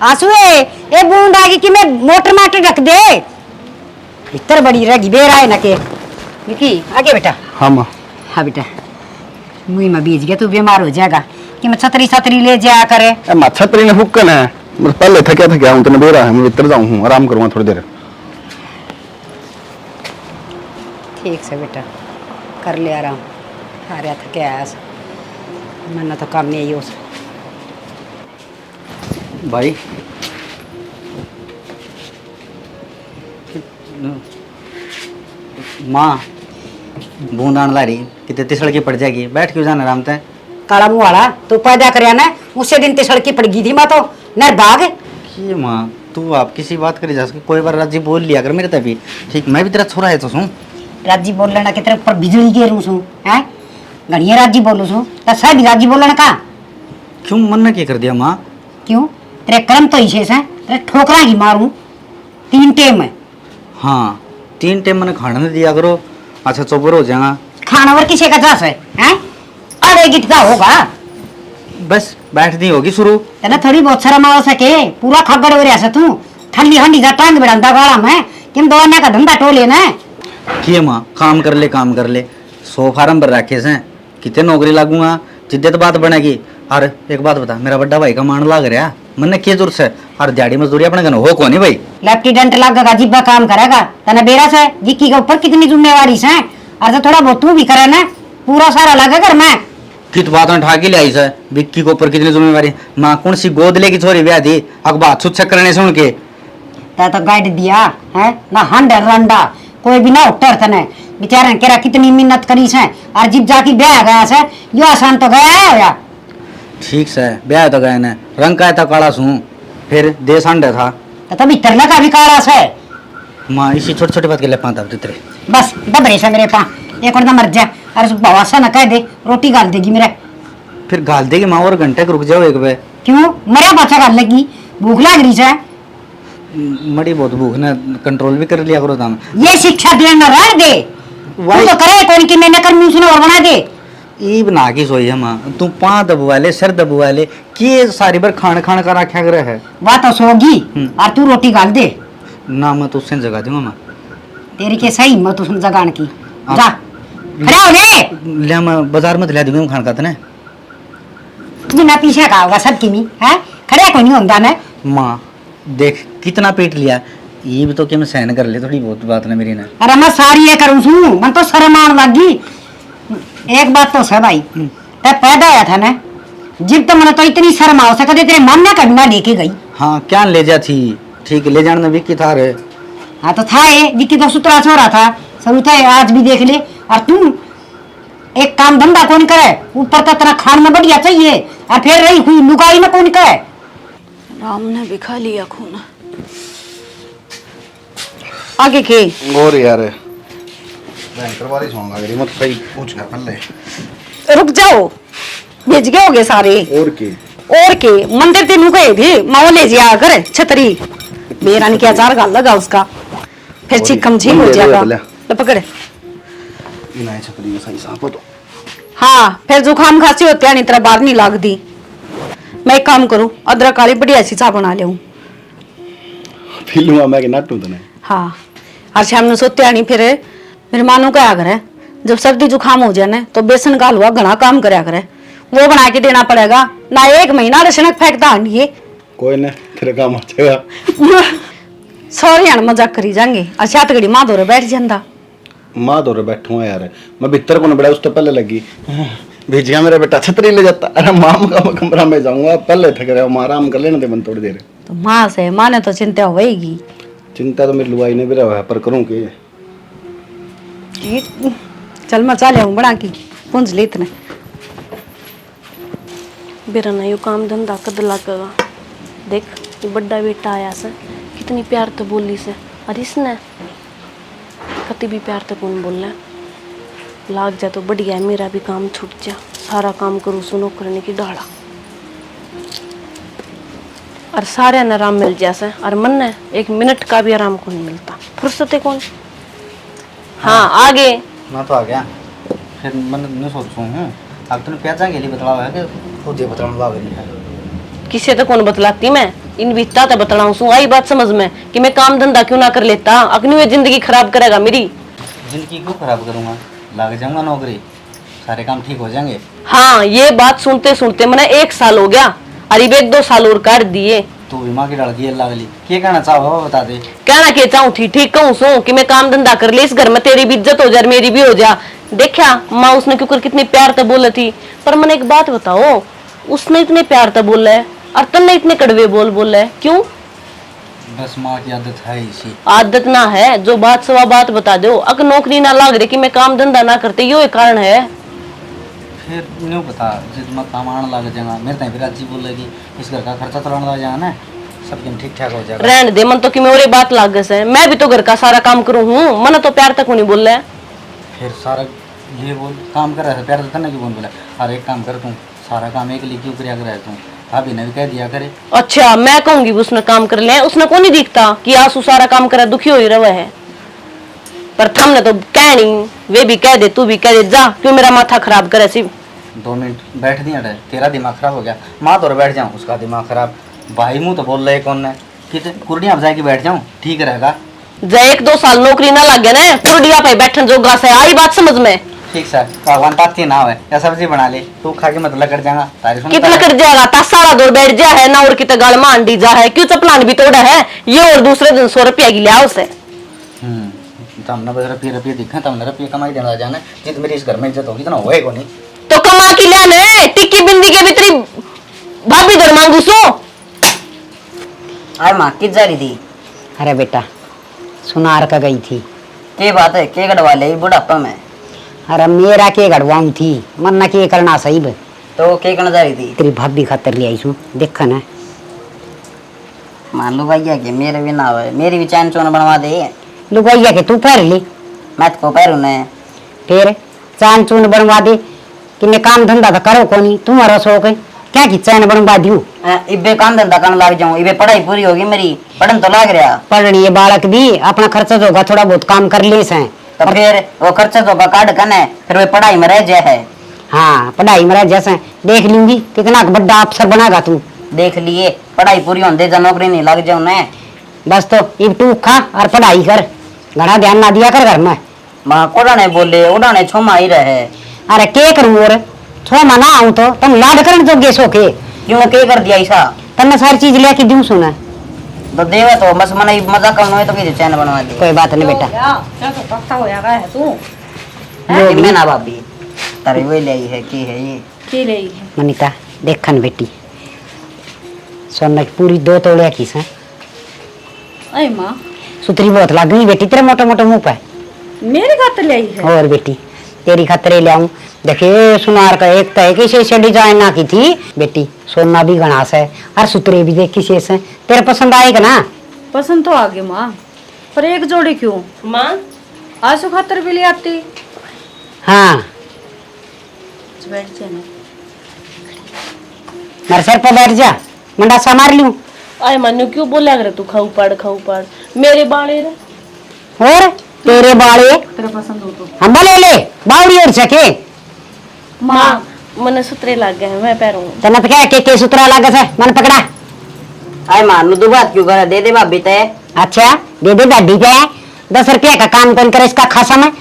आंसुए ए बूंद आगे कि मैं मोटर माटर रख दे इतर बड़ी रहेगी बेरा है ना के विकी आगे बेटा। हाँ माँ। हाँ बेटा मुई में बीज गया तू बीमार हो जाएगा कि मैं छतरी छतरी ले जाया करे। माँ छतरी ने हुक्कन है पहले थकिया हूँ तेने बेरा है मैं इतर जाऊँ हूँ आराम करूँगा थोड़ी देर। ठीक से बेटा कर ले आराम आ रहा था क्या मैंने तो काम नहीं हो भाई माँ बूंद आने ला रही कितने तिसड़ की पड़ जाएगी बैठ क्यों जाना आराम से। काला मुंह वाला तू पैदा कर ना उसे दिन तिसड़ की पड़ गई थी माँ तो नर भाग ये माँ तू आप किसी बात करी जा सके कोई बार राजी बोल लिया अगर मेरे तभी ठीक मैं भी तेरा छोरा है तो सुन राजी बोल लेना कि तेरे ऊपर बिजली गिरू सू है घड़िया राजी बोलू सू तो सब राजी बोलना का क्यों मन ने क्या कर दिया माँ। क्यों तेरे कर्म तो इसे से तेरे ठोकरा ही मारूं 3 टाइम में। हाँ 3 टाइम मैंने खाना नहीं दिया करो अच्छा चौपर हो जाएगा खाना और किसी का जास है अरे गिटता होगा बस बैठती होगी शुरू तेना थोड़ी बहुत शर्म आ सके पूरा खगड़ हो रहा तू ठंडी हंडी का टांग बिड़ांदा गाड़ा में किम दौड़ने का धंधा टोले ना किए माँ काम कर ले 100 फार्म भर रखे से कितने नौकरी लागूंगा जिद्दत बात बनेगी। और एक बात बता मेरा बड़ा भाई का मान लाग रहा मैंने क्या जरूरत है और दिहाड़ी मजदूरी अपने घर हो कौन भाई लेफ्टिनेंट लगेगा जिब्बा काम करेगा तना बेरा से जिक्की के ऊपर कितनी जिम्मेवारी है और तो थोड़ा बहुत तू भी करे ना पूरा सारा लगे घर में कित बात में ठाकी ले आई सर विक्की के ऊपर कितनी जिम्मेवारी माँ कौन सी गोद लेकी छोरी ब्याह दी अखबार छुच्छा करने सुन के तो गाइड दिया है ना हंडर रंडा कोई भी ना उतर तने बेचारा केरा कितनी मेहनत करी से और जिब जाके ब्याह गया से यो आसान तो गया है या ठीक से ब्याह तो गए ने रंग का था काला सू फिर देश अंडे था तो तभी तरला का भी काला से माँ इसी छोटी छोटी बात के लिए पाता तेरे बस दबरे से मेरे पा एक और मर जा और बवासा न कह दे रोटी गाल देगी मेरे फिर गाल देगी माँ और घंटे रुक जाओ एक बे क्यों मरा बच्चा गाल लगी भूख लग रही है मड़ी बहुत भूख ने कंट्रोल भी कर लिया करो दाम ये शिक्षा देना रह दे वो तो करे कौन की मैंने कर मुंह सुना और बना दे ई बना की सोई है माँ तू पाँ दबवा ले सर दबवा ले कि सारी बार खान खान का रखा कर है वह तो सोगी और तू रोटी गाल दे ना मैं तो उससे जगा दूंगा माँ तेरी के सही मैं तो सुन जगान की जा खड़ा हो ले ले मैं बाजार में दिला दूंगा खान खाते ने बिना पीछे का होगा सब की है खड़ा कोई नहीं होता ना माँ देख कितना पेट लिया ये भी तो क्या मैं सहन कर ले थोड़ी बहुत बात ना मेरी ना अरे मैं सारी ये करूँ सू मन तो शर्म आने लगी एक बात तो है भाई ते पैदा आया था ना जिब तो मैंने तो इतनी शर्म आ सकते तेरे मामला कभी ना लेके गई। हाँ क्या ले जा थी ठीक ले जाने विक्की था रे हाँ तो था ये विक्की तो सुतरा छोरा था शुरू था आज भी देख ले और तू एक काम धंधा कौन करे ऊपर तो तेरा खान में बढ़िया चाहिए और फिर रही हुई लुगाई में कौन करे राम ने भी खा लिया खून आगे के और यार भयंकर बारिश होगा मेरी मत सही पूछ कर पहले रुक जाओ भेज गए होगे सारे और के मंदिर तेनू गए थे माओ ले जा कर छतरी मेरा ने क्या जार गाल लगा उसका फिर चिकम झील हो जाएगा ले पकड़ इनाय छपरी में सही साफ तो हाँ फिर जुकाम खांसी होती है नहीं तेरा बाहर नहीं लगती मैं एक काम करूं अदरक वाली बढ़िया सी चाय बना ले फिल्म में के नाटू तने हाँ और शाम में सोते आनी फिर मेरे मानो क्या करे जब सर्दी जुकाम हो जाए ना तो बेसन का हलवा घना काम करया करे वो बना के देना पड़ेगा ना 1 महीना रसनक फेंकता हंडिए कोई ना तेरे काम आ जाएगा सॉरी यार मजाक करी जाएंगे अच्छा तो घड़ी माँ दौरे बैठ जाता माँ दौरे बैठूँ यार मैं भीतर को बड़ा उस तो पहले लगी भेज गया मेरा बेटा छतरी ले जाता अरे माम का कमरा में जाऊंगा पहले थक रहा हूँ आराम कर लेना दे मन थोड़ी देर तो माँ से माँ ने तो चिंता होगी चिंता तो मेरी लुगाई ने भी रहा है पर करूँ के चल मैं चाले हूँ बड़ा की पूंछ ले इतने बेरा ना यू काम धंधा कद लगेगा देख वो बड़ा बेटा आया से कितनी प्यार तो बोली से और इसने कति भी प्यार तो कौन बोलना लाग जा तो बढ़िया है मेरा भी काम छूट जा सारा काम करूँ सुनो करने की डाला और सारे ने आराम मिल जैसे और मन ने 1 मिनट का भी आराम को नहीं मिलता फुर्सत है कौन। हाँ आगे मैं तो आ गया फिर मन नहीं सोचूं हूँ अब तुमने प्याजा के लिए बतलावा है कि खुद ये बतलाने लग रही है किसे तो कौन बतलाती मैं इन बीता तो बतलाऊं सू आई बात समझ में कि मैं काम धंधा क्यों ना कर लेता, अपनी वे जिंदगी खराब करेगा मेरी। जिंदगी क्यों खराब करूंगा, लग जाऊंगा नौकरी, सारे काम ठीक हो जाएंगे। हाँ, ये बात सुनते सुनते मैंने 1 साल हो गया, अरे 1-2 साल और कर दिए। तू भी माँ की लड़की है लागली, क्या कहना चाहो बता दे। कहना के चाहूँ थी, ठीक कहूँ सू कि मैं काम धंधा कर ले, इस घर में तेरी भी इज्जत हो जाए, मेरी भी हो जा। देखा माँ उसने क्यों कर कितनी प्यार तो बोला थी, पर मैंने एक बात बताओ, उसने इतने प्यार तो बोला है और तन्ने इतने कड़वे बोल है, क्यों? बस माँ की आदत है इसी। आदत ना है, जो बात सवा बात बता दो, अगर नौकरी ना लाग रही कि मैं काम धंधा ना करते, यो कारण है। फिर नहीं पता जिद मैं काम आने लग जाएगा, मेरे तो फिर अजी बोलेगी इस घर का खर्चा चलाने लग जाएगा ना, सब दिन ठीक ठाक हो जाएगा। रहने दे, मन तो कि मेरे बात लाग है, मैं भी तो घर का सारा काम करूँ हूँ, मन तो प्यार तक नहीं बोल रहा है। फिर सारा ये बोल काम कर रहा है, प्यार तो नहीं बोल बोला, अरे एक काम कर, तू सारा काम एक लिए क्यों कर रहा है, तू भाभी ने भी कह दिया करे। अच्छा, मैं कहूंगी उसने काम कर ले, उसने को नहीं दिखता कि आंसू सारा काम करे, दुखी हो ही रहा है। पर हमने तो कह नहीं, वे भी कह दे, तू भी कह दे, जा क्यों मेरा माथा खराब करे सिर्फ। 2 मिनट बैठ दिया, तेरा दिमाग खराब हो गया, माँ तो बैठ जाऊँ उसका दिमाग खराब, भाई मुँह तो बोल रहे कौन है कि कुर्डिया बजा के बैठ जाऊँ, ठीक रहेगा। जा 1-2 साल नौकरी ना लग गया ना, कुर्डिया पे बैठन जोगा से, आई बात समझ में। ठीक सर, भगवान ताती ना हो या सब्जी बना ले, तू खा के मतलब कर जाएगा, तारीफ कितना कर जाएगा, ता सारा दौर बैठ जा है ना, और कितना गाल मान दी जा है, क्यों चपलान भी तोड़ा है ये, और दूसरे दिन 100 रुपया की लिया उसे। तो हमने बस रुपये दिखा, तो हमने रुपये कमाई देना जाना, जित मेरी इस घर में इज्जत होगी तो ना होए को नहीं। तो कमा के लिया ने, टिक्की बिंदी के भीतरी भाभी दर मांगू सो। अरे माँ किस जा रही थी? अरे बेटा सुनार का गई थी। के बात है, के गढ़वा ले बुढ़ापा में? अरे मेरा के गढ़वाऊँ थी, मन्ना के करना सही बे। तो के करना जा रही थी? तेरी भाभी खातर ले आई छू, देखा ना। मान लो भैया कि मेरे भी ना हो, मेरी भी चैन चोन बनवा दे। लुगाइया के तू पहर ली, मैं तो पैरू ने फिर चैन चून बनवा दे कि मैं काम धंधा तो करो को नहीं, तुम्हारा शौक है क्या कि चैन बनवा दूं। इबे काम धंधा करने लग जाऊं, इबे पढ़ाई पूरी होगी मेरी, पढ़न तो लग रहा। पढ़नी है बालक भी, अपना खर्चा जो होगा थोड़ा बहुत काम कर ले से। तो फिर वो खर्चा तो काट कने, फिर वो पढ़ाई में रह जाए है। हाँ पढ़ाई में रह जैसे देख लूंगी कितना बड़ा अफसर बनागा तू। देख लिए पढ़ाई पूरी होने दे, नौकरी नहीं लग जाऊं ने। बस तो इब तू खा और पढ़ाई कर, घना ध्यान ना दिया कर घर में। माँ कोड़ाने बोले उड़ाने छोमा ही रहे। अरे के करूँ और छो मना आऊँ तो तुम लाड करने जो गेसो के क्यों के कर दिया ऐसा? तन्ने सारी चीज लेके दूं सुना तो देवे तो बस मना मजा करना है तो कि चैन बनवा दे। कोई बात नहीं बेटा। क्या तो पक्का हो जाएगा है तू? मैं ना भाभी तारे वे ले आई है की है ये की रही है मनीता देखन बेटी सोना की पूरी 2 तोड़िया की से। अरे माँ सुतरी बहुत लग गई बेटी तेरे मोटे मोटे मुंह पे। मेरे खातर ले आई है। और बेटी तेरी खातिर ले आऊं। देखिए सुनार का एक तय किसी से डिजाइन ना की थी बेटी, सोना भी घनास है और सुतरे भी देख किसी से तेरे पसंद आएगा ना? पसंद तो आ गई माँ, पर एक जोड़ी क्यों? माँ आंसू खातर भी ले आती। हाँ बैठ जाना। मेरे सर पर बैठ जा, मंडा सा मार लूं। अरे मनु क्यों बोला अगर तू खाऊ पड़ मेरे बाड़े रे। और तेरे बाले तेरा पसंद हो तो हम ले ले बावड़ी और सके माँ मने सुतरे लग गए हैं, मैं पैरों तना पे क्या के सुतरा लागे से मन पकड़ा। आए मान लो बात क्यों कर दे दे भाभी ते। अच्छा दे दे दादी पे 10 रुपया का काम कौन करे इसका खासा में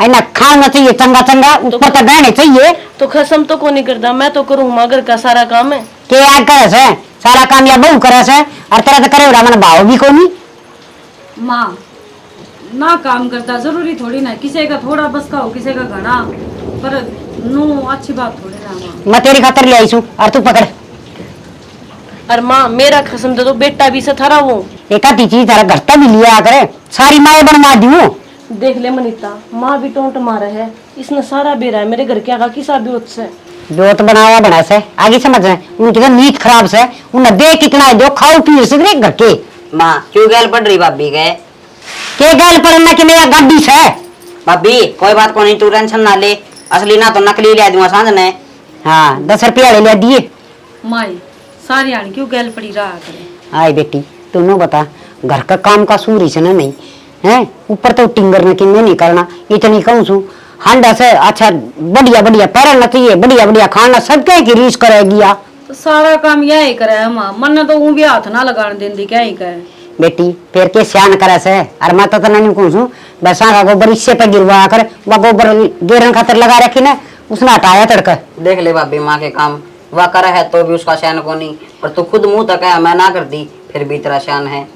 है ना, खाना चाहिए चंगा चंगा ऊपर तो गहने चाहिए। तो खसम तो को नहीं करता, मैं तो करूँ मगर का सारा काम है के याद करे से सारा काम या बहू करे से और तरह तो करे उड़ा मन भाव भी कोनी। माँ ना काम करता जरूरी थोड़ी ना, किसी का थोड़ा बस का हो किसी का घना, पर नू अच्छी बात थोड़ी ना माँ। मैं तेरी खातर ले आई छू और तू पकड़। और माँ मेरा खसम दे तो बेटा भी से थरा वो एक आधी चीज तारा घर तक भी लिया करे, सारी माए बनवा दूं। देख ले मनीता, माँ भी टोंट मारा है, इसने सारा बेरा है मेरे घर के आगा किसा भी उससे जोत बनावा बना से आगे समझ रहे उनकी तो नीत खराब से उन्हें देख कितना दो खाओ पी से घर के। माँ क्यों गैल पड़ रही भाभी के गैल पड़ना कि मेरा गाड़ी से भाभी कोई बात को नहीं, तू टेंशन ना ले, असली ना तो नकली ले दूंगा सांझ ने। हाँ 10 रुपया ले दिए। माई सारी आनी क्यों गैल पड़ी रहा करे। आई बेटी तू बता घर का काम का सूरी से ना नहीं है, ऊपर तो टिंगर ने किन्ने नहीं करना, इतनी कहूँ छू हांडा से अच्छा बढ़िया बढ़िया पैरना चाहिए, बढ़िया बढ़िया खाना सबके की रीस करेगी। तो सारा काम यही करे है माँ, मन तो ऊँ भी हाथ ना लगाने देंदी क्या ही कहे। बेटी फिर के सियान करे से और मैं तो नहीं कहूँ बरसा का गोबर इससे पे गिरवा कर वह गोबर गेरन खातर लगा रखी ना उसने हटाया तड़का। देख ले भाभी माँ के काम, वह करे है तो भी उसका शान को नहीं, पर तू खुद मुंह तक है मैं ना करती फिर भी तेरा शान है।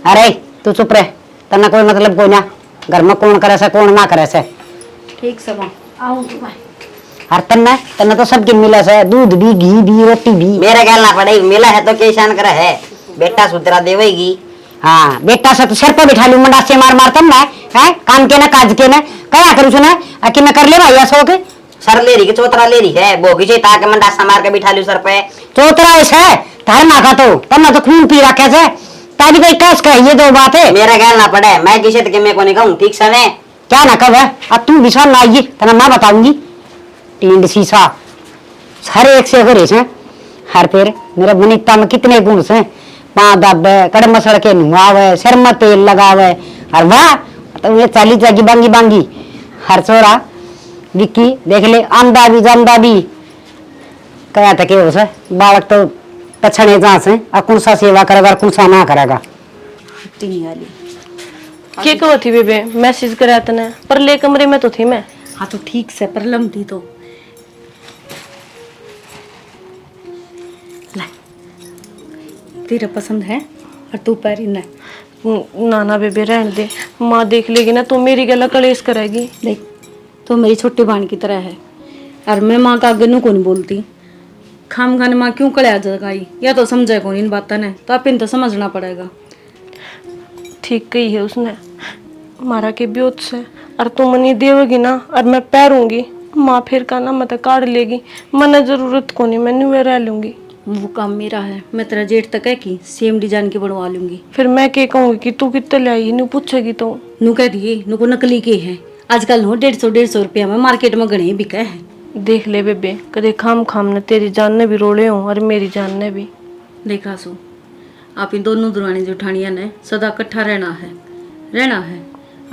अरे तू चुप रह, तना कोई मतलब कोई ना, घर में कौन करे से कौन ना करे से। ठीक से माँ आऊँ तो मैं। और तन्ना तन्ना तो सबके मिला से, दूध भी घी भी रोटी भी। मेरे कहना पड़े मिला है तो क्या शान करे है, बेटा सुतरा देवेगी। हाँ बेटा से तो सर पे बिठा लू मंडा से मार मार तन्ना है काम के ना काज के ना कया करू सुना कि न कर ले भाई सो के सर ले रही कि चौतरा ले रही है, बोगी से ताके मंडासा मार के बिठा लू सर पे। चौतरा ऐसा है तार नाका तो तन्ना तो खून पी रखे से ताकि भाई कस का ये दो बात है। मेरा कहना पड़े मैं किसी के मैं को नहीं कहूँ ठीक से ने क्या ना कब है अब तू विश्वास ना आइए तना मैं बताऊंगी टींड शीशा हर एक से करे से हर फिर मेरे बनिता में कितने गुण से पाँ दबे कड़म सड़के नुआवे सिर में तेल लगावे और वाह तो ये चाली जागी बांगी बांगी हर छोरा विक्की देख ले आंदा भी जानदा भी कया तक हो से बालक तो पछने जहाँ से और कौन सा सेवा करेगा और कौन सा ना करेगा। क्या कहो थी बेबे, मैसेज कराया तने पर ले कमरे में तो थी मैं। हाँ तो ठीक से पर लमती तो तेरा पसंद है और तू पैरी न ना ना बेबे रहने दे, माँ देख लेगी ना तो मेरी गला कलेश करेगी। देख तो मेरी छोटी बहन की तरह है और मैं माँ का आगे नू कौन बोलती, खाम खाने माँ क्यों कड़े जगाई या तो समझे कौन इन बातों ने, तो आप इन तो समझना पड़ेगा। ठीक कही है उसने, मारा के ब्योत से और तुम मनी देवगी ना और मैं पैरूंगी माँ फिर का ना मत काट लेगी, मना जरूरत को नहीं, मैं नुए रह लूंगी। वो काम मेरा है, मैं तेरा जेठ तक है कि सेम डिजाइन की बनवा लूंगी। फिर मैं क्या कहूंगी कि तू कितने ले आई, नु पूछेगी तो नू कह दिए नू को नकली के है, आजकल हो 150 रुपया में मार्केट में गणे बिका है। देख ले बेबे कदे खाम खाम ने तेरी जान ने भी रोले हो और मेरी जान ने भी। देखा सो आप इन दोनों दुरानी जेठानिया ने सदा इकट्ठा रहना है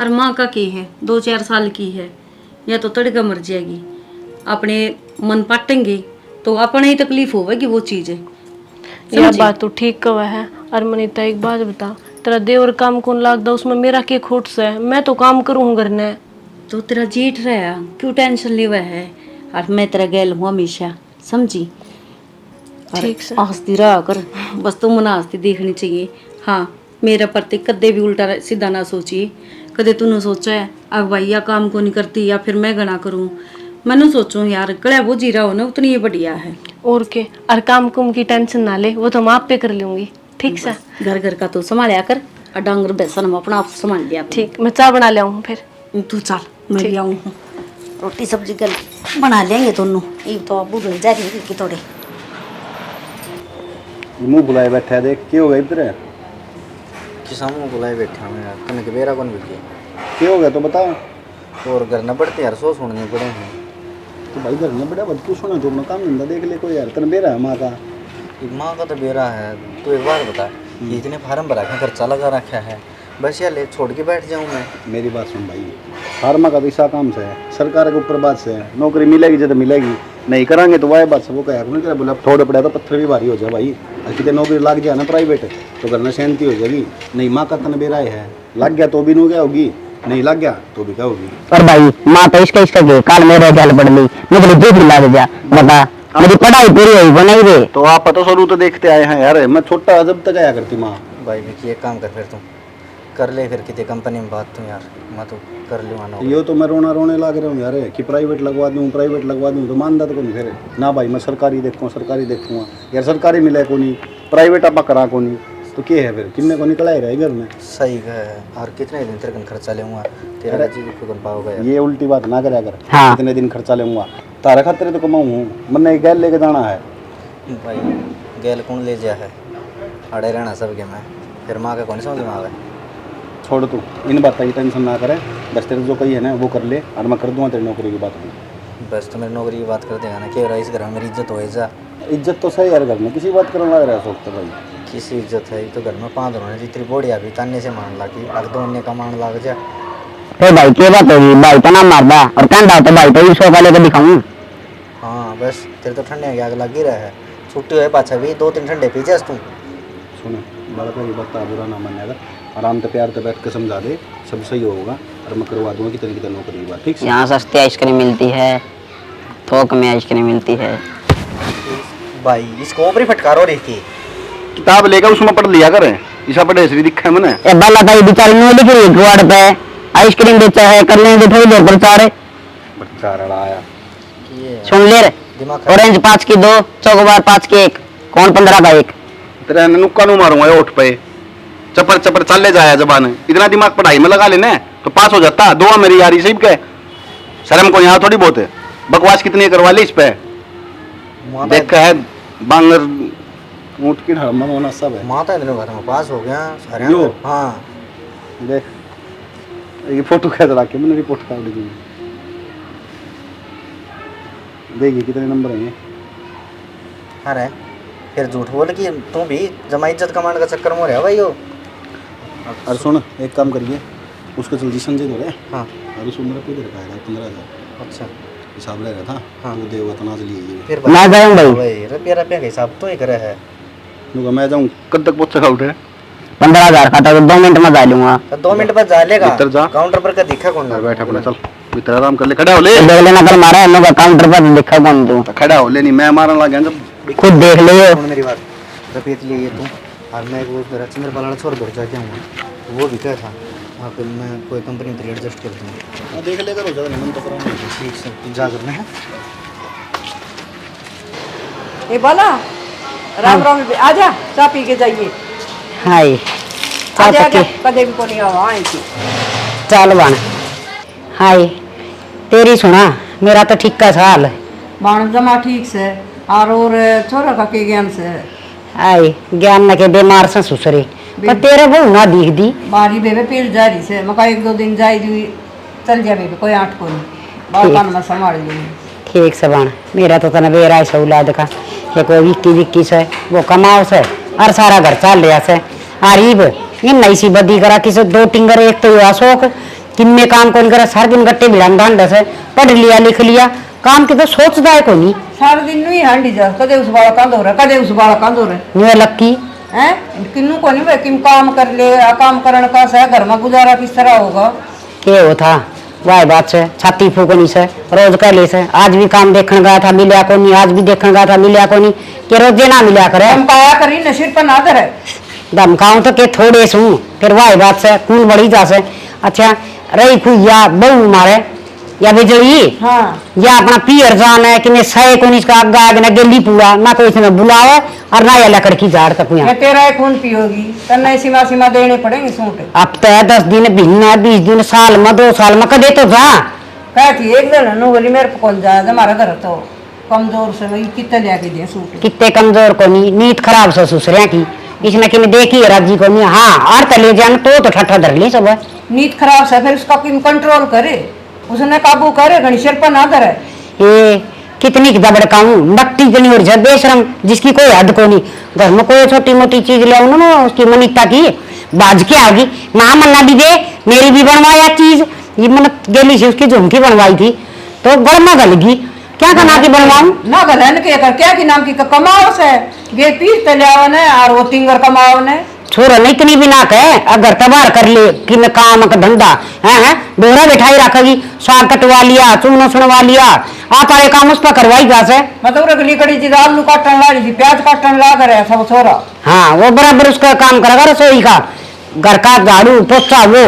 और माँ का की है 2-4 साल की है या तो तड़का मर जाएगी, अपने मन पाटेंगे तो अपने ही तकलीफ होगी वो चीज़ है। यह बात तो ठीक कहा है। और मनीता एक बात बता, तेरा देवर काम कौन लागदा उसमें मेरा क्या खोट से है, मैं तो काम करूँ घर ने। तो तेरा जेठ रहा क्यों टेंशन लेवा है, और मैं तेरा गैल हूँ हमेशा समझी। ठीक से हंसती रहा कर, बस तुम मना हंसती देखनी चाहिए। हाँ मेरा प्रति कदे भी उल्टा सीधा ना सोचिए, कदे तूने सोचा है अब भाई या काम को नहीं करती या फिर मैं गना करूँ, मैंने सोचूं यार कड़ा वो जीरा हो ना उतनी ये बढ़िया है। और के और काम कुम की टेंशन ना ले, वो तो मैं आप पे कर लूंगी। ठीक से घर घर का तो संभालिया कर और डांगर बेसन हम अपना आप संभाल लिया। ठीक, मैं चाय बना ले आऊँ फिर। तू चल मैं भी आऊँ, रोटी सब्जी कल बना लेंगे दोनों, ये तो अब भूल जाएगी कि थोड़े मुंह बुलाए बैठा है, देख क्या हो गया इधर किसा मुँह बुलाए बैठा हूँ यार, कनक बेरा कौन बिके क्या हो गया तो बता। और घर न बढ़ते यार, सो सुनने पड़े हैं। तो भाई घर में बड़ा बदकू सुना जो अपना काम धंधा देख ले कोई यार, तन बेरा है माँ का। माँ का तो बेरा है, तू एक बार बता ये इतने फार्म भरा के खर्चा लगा रखा है, बस यार ले छोड़ के बैठ जाऊँ मैं। मेरी बात सुन भाई, फार्मा का तो ऐसा काम से है, सरकार के ऊपर बात से है, नौकरी मिलेगी जब मिलेगी, नहीं करांगे तो वह बात से वो कहा बोला थोड़े पड़ा तो पत्थर भी भारी हो जाए भाई, कितने नौकरी लग जाए ना प्राइवेट तो करना शांति हो जाएगी। नहीं माँ का तन बेरा है, लग गया तो भी नो क्या होगी, नहीं लग गया तो भी क्या होगी। पर भाई माँ तो इसका गए काल मेरे गल पड़ गई, मुझे जो भी लग जा बता मेरी पढ़ाई पूरी हुई वो नहीं रे। तो आप पता शुरू तो देखते आए हैं यार, मैं छोटा जब तक आया करती माँ। भाई विकी एक काम कर फिर तुम कर ले, फिर कितने कंपनी में बात तू यार, मैं तो कर लूँगा ना। ये तो मैं रोने लग रहा हूँ यार कि प्राइवेट लगवा दूँ तो मानदा तो नहीं फिर ना भाई, मैं सरकारी देखूँगा यार, सरकारी मिले को नहीं, प्राइवेट आप करा को नहीं, तो क्या है फिर किन्ने को निकला ही रहे घर में। सही है, और कितने दिन तेरे खर्चा लेऊंगा, तेरा चीज फिर पाओगे यार। ये उल्टी बात ना करा कर। हाँ। कितने दिन खर्चा लेऊंगा, तारा खातिर तो कमाऊँ हूँ, मैंने एक गैल लेके जाना है। भाई गैल कौन ले जा है, अड़े रहना सबके मैं, फिर माँ का कौन समझ में आवे। छोड़ तू इन बात की टेंशन ना करे, बस तेरे जो कही है ना वो कर ले और मैं कर दूँगा तेरी नौकरी की बात। बस तो मेरी नौकरी की बात कर देगा ना, क्या रहा इस घर में मेरी इज्जत हो जा। इज्जत तो सही यार घर में, किसी बात करने लग रहा है सोचते भाई। किसी इज्जत है तो घर में 5 होने जितनी बोड़िया भी ताने से मान लगी, अग दोने का मान लग जा। फिर भाई क्या बात होगी, भाई तो ना मारदा और कहता तो भाई तो इसको वाले को दिखाऊं। हाँ बस तेरे तो ठंडे की आग लग ही रहा है, छुट्टी हुए पाछा भी 2-3 ठंडे पी जास तू सुनो बालक ये बता बुरा ना मानने का, आराम से प्यार से बैठ के समझा दे, सब सही होगा और मैं करवा दूंगा कितनी कितनी नौकरी की बात, ठीक है? यहाँ सस्ती आइसक्रीम मिलती है, थोक में आइसक्रीम मिलती है। भाई इसको ऊपर ही फटकार हो रही थी। किताब लेकर उसमें पढ़ लिया करे, ऐसा पढ़े श्री दिखा है मैंने। ए बाला भाई बेचारी ने लिख रही है पे आइसक्रीम बेचा है, कर लेंगे थोड़ी देर प्रचार है। बच्चा रड़ा आया। सुन ले रे, दिमाग ऑरेंज 5 की 2, चौकोबार 5 की 1, कौन 15 का 1। तेरे नुक्का नु मारूंगा ये उठ पे, चपर चपर चले जाया जबान, इतना दिमाग पढ़ाई में लगा लेने तो पास हो जाता। दुआ मेरी यारी सही के शर्म को यहाँ थोड़ी बहुत है, बकवास कितनी करवा ली इस पे। देख के है बांगर ऊँट की हड़मा होना सब है। माता इतने घर में पास हो गया सारे। यो। हाँ देख ये फोटो कैद रखे मैंने, रिपोर्ट कर दी। देखिए कितने नंबर हैं ये। अरे फिर झूठ बोल कि तू भी जमा इज्जत कमाने का चक्कर में हो रहा है भाई यो। और सुन एक काम करिए, उसको जल्दी संजय दो रहे। हाँ और उस उम्र पे रखा है 15,000 अच्छा हिसाब रहेगा था। हाँ। वो देगा तो ना चलिए फिर मैं जाऊं भाई। भाई रुपया रुपया का हिसाब तो ही करे है। लूँगा मैं जाऊँ कब तक पहुँचेगा उठे 15,000 का तो 2 मिनट में जा लूंगा। तो 2 मिनट बाद जा लेगा भीतर जा। काउंटर पर का दिखा कौन घर बैठ अपना, चल भीतर आराम कर ले, खड़ा हो ले। देख लेना कल मारा है लोग काउंटर पर देखा कौन तू, खड़ा हो ले, नहीं मैं मारने लग गया जब। खुद देख ले। सुन मेरी बात, रपीत लिए तू और मैं वो मेरा चंद्रपाला छोड़ घर जाके आऊँगा, वो भी क्या था वहाँ पे मैं कोई कंपनी में एडजस्ट कर दूँगा। देख लेकर हो जाएगा, नहीं मन तो कराऊंगा। ठीक से तू जा करना है। ए बाला राम राम, आजा चाय पी के जाइए। हाय चाय आजा आजा, पत्ती कदे भी को नहीं आवा आई थी। चल बन। हाय तेरी सुना, मेरा तो ठीक का साल। बाण जमा ठीक से और छोरा का के ज्ञान से हाय ज्ञान न के बीमार से सुसरे, पर तेरे बहु ना दिख दी। बारी बेबे पील जा रही से मका 1-2 दिन जाई दी चल जा बेबे, कोई आठ को नहीं बाल में संभाल लेंगे। ठीक से बन, मेरा तो तना बेरा है औलाद का, ये कोई 21 है वो कमाओ से और सारा घर चल रहा से। आरीब इन नई सी बदी करा किसे 2 टिंगर, एक तो अशोक किन में काम कौन करा, सार दिन गट्टे भिड़ान डांड से पढ़ लिया लिख लिया, काम की तो सोचता है कोई नहीं। सारा दिन नहीं हांडी जा, कदे उस बाल कांदो रहा, कदे उस बाल कांदो रहा न्यू लक्की हैं, किन्नू को नहीं भाई किम काम कर ले, काम करने का से घर में गुजारा किस तरह होगा। के हो था वाह बात से छाती फूकनी से रोज कर ले से। आज भी काम देखने गया था मिलिया को नहीं, आज भी देखने गया था मिलिया को नहीं, कि रोजे ना मिलिया करे। हम काया करी नशीर पर ना धरे धमकाऊं तो के थोड़े सू, फिर वाह बात से खून बढ़ी जा से। अच्छा रही खुया बहु मारे या बिजली हाँ या अपना पियर जान है कि मैं सहे को इसका आग आग न गेली पूरा ना कोई इसमें बुलावे और ना ये लकड़ की झाड़ तक ये तेरा खून पियोगी तन्ने सीमा सीमा देने पड़ेंगे सूट। अब तो 10 दिन महीना 20 दिन साल में 2 साल में कदे तो जा कहती एक दिन नु बोली मेरे को कौन जा हमारा घर तो कमजोर से वही कितने लेके दे सूट। कितने कमजोर को नहीं, नीत खराब से ससुरे की इसने कि देखी है राजी को नहीं। हाँ और तले जान तो ठट्ठा धर ली सब। नीत खराब से फिर उसका किम कंट्रोल करे, उसने काबू करे, घनी सिर पर ना धरे। ये कितनी की दबड़काऊं मट्टी जनी और जब बेशरम जिसकी कोई हद को नहीं। घर में कोई छोटी मोटी चीज ले आऊं ना उसकी मनिता की बाज के आगी ना मन्ना भी दे, मेरी भी बनवाया चीज। ये मन गेली से उसकी झुमकी बनवाई थी तो गर्मा गल गई, क्या करना की बनवाऊं ना गलन के कर क्या की नाम की कमाओ से गे पीस तले आवने और वो तिंगर कमाओ ने छोरा नहीं इतनी भी ना कहे अगर तबार कर ले कि मैं काम का धंधा है डोरा बैठाई रखेगी, साग कटवा लिया चूना सुनवा लिया आप आए काम उस पर करवाई जा से। मतलब रगली कड़ी चीज आलू काटन ला रही थी, प्याज काटन ला करे सब छोरा। हाँ वो बराबर उसका काम करेगा रसोई का, घर का झाड़ू पोछा वो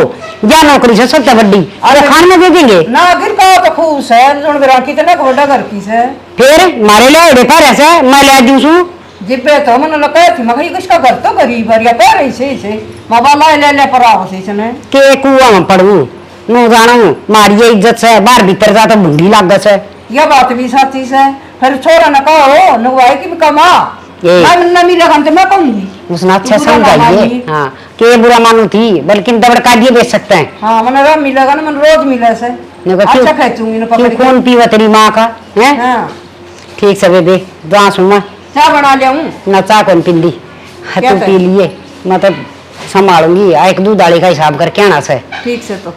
या नौकरी से सबसे बड़ी और खान में भेजेंगे ना गिर का तो खूस है जोन बेरा कितने को बड़ा घर की से फिर मारे ले उड़े पर ऐसे मैं ले जूसू जिब्बे तो मन लगा थी मगर किसका घर तो गरीब है या पर ऐसे बाबा ला ले पर आओ से इसने के कुआं में पड़ू नो जानू मारिए इज्जत से बाहर भीतर जा तो भूंगी लाग से। यह बात भी साथी से फिर छोरा न कहो नुवाई की भी कमा मैं न मिलेगा तो मैं कहूंगी उसने अच्छा बुरा ना समझाइए। मानिए। हाँ के बुरा मानू थी बल्कि दबड़का दिए बेच सकते हैं। हाँ मन राम मिलेगा ना मन रोज मिले से अच्छा खेचूंगी ना पकड़ क्यों कौन पीवा तेरी माँ का है। हाँ ठीक से बेबे जहाँ सुना चाय बना लिया हूँ न चाह कौन पिंदी क्या तू करे? पी लिए मैं तो संभालूंगी एक दूध दाली का हिसाब करके आना से। ठीक से तो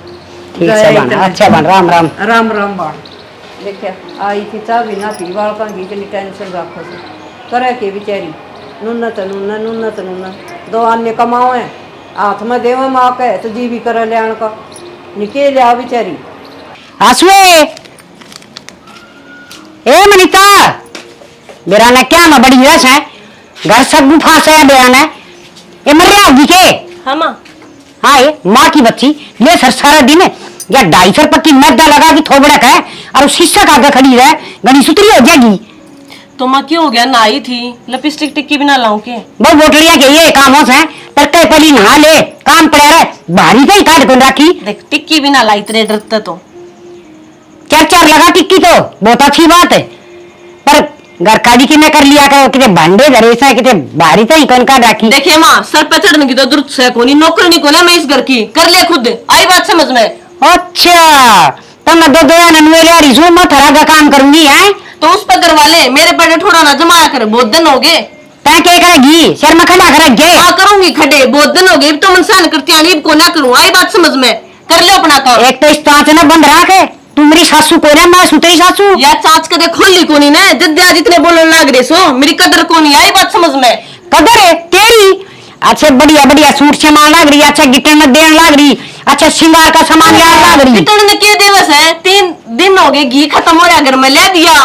ठीक से बन अच्छा बन राम राम राम राम बाण देखिए आई थी चाय बिना पी बाल का टेंशन रखो से करे के बेचारी नूना तो नूना नूना तो नूना दो अन्य कमाओ है हाथ में देवे माँ के तो जी भी करे लिया का निके लिया बेचारी आसुए ए मनीता मेरा ना क्या मैं बड़ी रस है घर सब गुफा से बयान है ये मर रहा होगी के हाँ माँ हाँ ये माँ की बच्ची ये सर सारा दिन या 250 रुपए की मैदा लगा की थोबड़क है और उस शीशा का आगे खड़ी है गणी सुतरी हो जाएगी। तो माँ क्यों हो गया नहाई थी लिपस्टिक टिक्की भी ना लाऊं के बहुत बोटलिया के ये काम हो से तरते पली नहा ले काम पड़ा रहे भारी का ही काट को राखी देख टिक्की भी ना लाई तेरे डरते तो 4 लगा टिक्की तो बहुत अच्छी बात है पर घर का भी किने कर लिया करो किते भांडे धरे से किते भारी तो ही कौन का राखी देखिए माँ सर पे चढ़ने की तो जरूरत है कोनी नौकर नहीं कोने मैं इस घर की कर ले खुद आई बात समझ में। अच्छा तो मैं दो ननवे ले रही हूँ मैं थरा का काम करूंगी है तो उस पर करवा ले मेरे पे ठोड़ा ना जमाया कर बहुत दिन हो गए तय क्या करेगी शर्म खड़ा कर गे हाँ करूंगी खड़े बहुत दिन हो गए तो इंसान करती आनी को ना करूँ आई बात समझ में कर ले अपना काम। एक तो इस तांच ने बंद रख तू मेरी सासू को ना मैं सुतरी सासू या चाच कदे खोली कोनी ने जद्या जितने बोलने लग रहे सो मेरी कदर कोनी आई बात समझ में। कदर है तेरी अच्छे बढ़िया बढ़िया सूट सामान लग रही अच्छा गिट्टे में देने लग रही अच्छा श्रृंगार का सामान याद लग रही पिटन ने क्या दिवस है 3 दिन हो गए घी खत्म हो गया घर में ले दिया